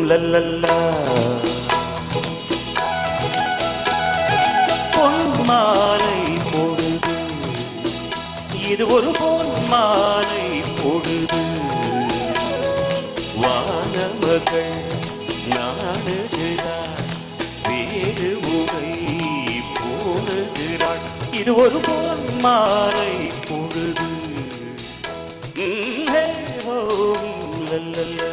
லல்லல்லா பொன்மாலை பொழுது இது ஒரு பொன்மாலை பொழுது வானமகள் நாடுகிறார் வேறு உரை போடுகிறாள் இது ஒரு பொன்மாலை பொழுது லல்லல்லா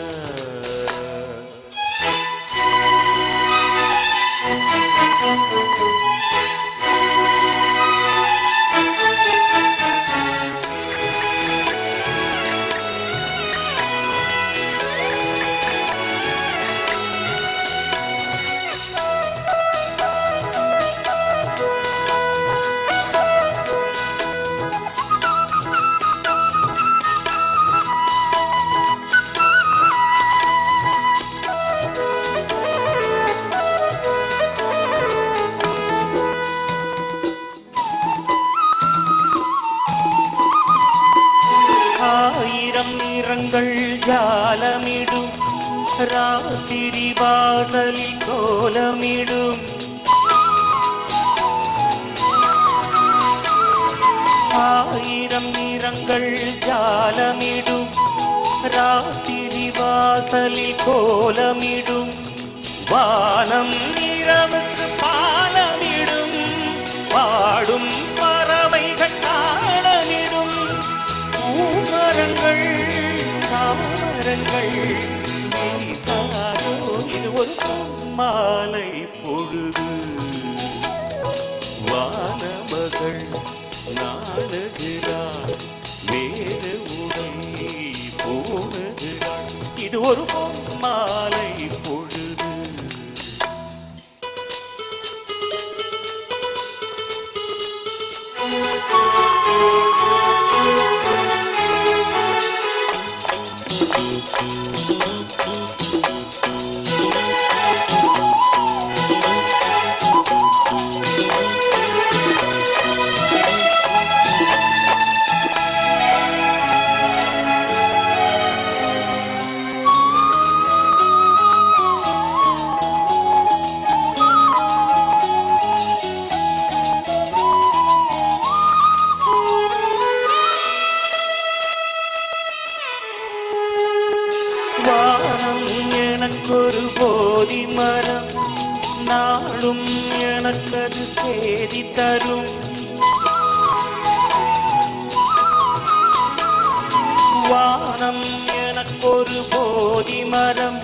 ஆயிரம் நிறங்கள் ஜாலமிடும் ராத்திரி வாசலில் கோலமிடும் ஆயிரம் நிறங்கள் ஜாலமிடும் ராத்திரி வாசலில் கோலமிடும் வானம் இரவுக்கு பாலமிடும் பாடும் பறவைகள் தாளமிடும் பூமரங்கள் சாமரங்கள் இது ஒரு மாலை பொழுது வானமகள் நாடுகிறார் வேறு உடை போடுகிறார் இது ஒரு மாலை பொழுது வானம் எனக்கொரு போதி மரம் நாளும் எனக்கது சேதி தரும் வானம் எனக்கொரு போதி மரம்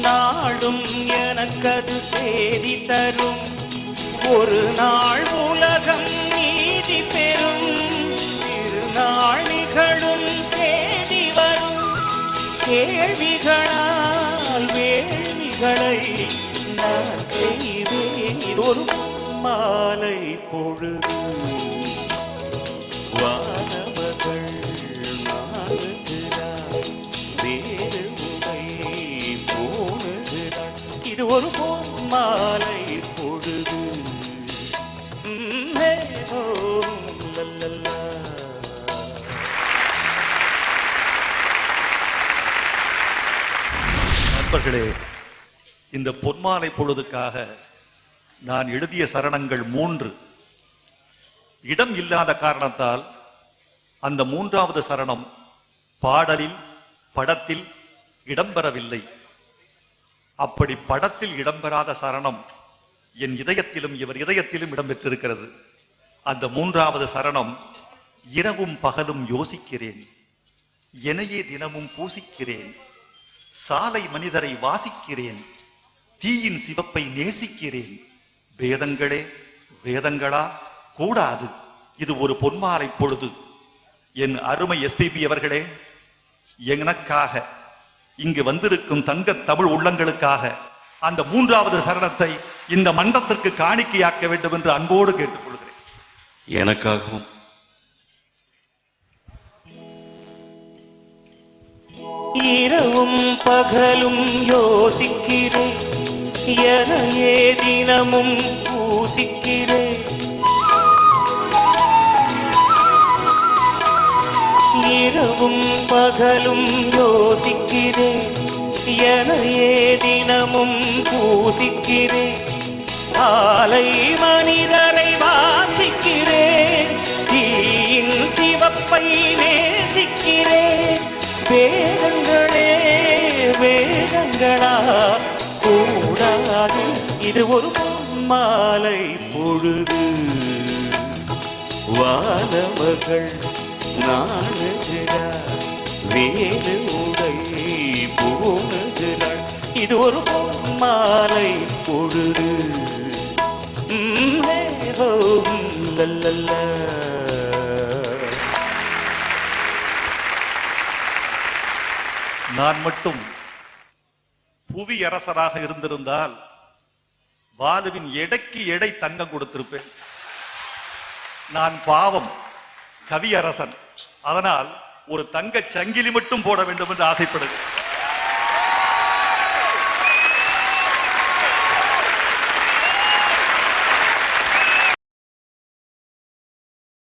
நாளும் எனக்கது சேதி தரும் ஒரு நாள் உலகம் நீதி பெறும் திருநாள் நிகழும் தேதி வரும் கேள்விகளால் வேள்விகளை நான் செய்வேன் ஒரு மாலை பொழுது வானமகள் நாடுகிறார் வேறு உரை போடுகிறார் இது ஒரு மாலை பொழுது லல்லல்லா நண்பர்களே, இந்த பொன்மாலை பொழுதுக்காக நான் எழுதிய சரணங்கள் 3. இடம் இல்லாத காரணத்தால் அந்த 3வது சரணம் பாடலில் படத்தில் இடம்பெறவில்லை. அப்படி படத்தில் இடம்பெறாத சரணம் என் இதயத்திலும் இவர் இதயத்திலும் இடம்பெற்றிருக்கிறது. அந்த 3வது சரணம் இரவும் பகலும் யோசிக்கிறேன், எனையே தினமும் பூசிக்கிறேன், சாலை மனிதரை வாசிக்கிறேன், தீயின் சிவப்பை நேசிக்கிறேன், வேதங்களே வேதங்களா கூடாது, இது ஒரு பொன்மாலை பொழுது. என் அருமை எஸ்பிபி அவர்களே, எனக்காக இங்கு வந்திருக்கும் தங்க தமிழ் உள்ளங்களுக்காக அந்த 3வது சரணத்தை இந்த மன்றத்திற்கு காணிக்கையாக்க வேண்டும் என்று அன்போடு கேட்டுக்கொள்கிறேன். எனக்காகவும் இரவும் பகலும் யோசிக்கிறேன், எனையே தினமும் பூசிக்கிறேன், இரவும் பகலும் யோசிக்கிறேன், எனையே தினமும் பூசிக்கிறேன், சாலை மனிதரை வாசிக்கிறேன், தீயின் சிவப்பை நேசிக்கிறேன். வேதங்களே வேதங்களா கூடாது, இது ஒரு மாலை பொழுது. வானவர்கள் நாணுகிறார், வேறு உடை போனுகிறார், இது ஒரு மாலை பொழுது. லல்லல்லா. நான் மட்டும் புவி அரசராக இருந்திருந்தால் பாலுவின் எடைக்கு எடை தங்கம் கொடுத்திருப்பேன். நான் பாவம் கவி அரசன், அதனால் ஒரு தங்க சங்கிலி மட்டும் போட வேண்டும் என்று ஆசைப்படுகிறேன்.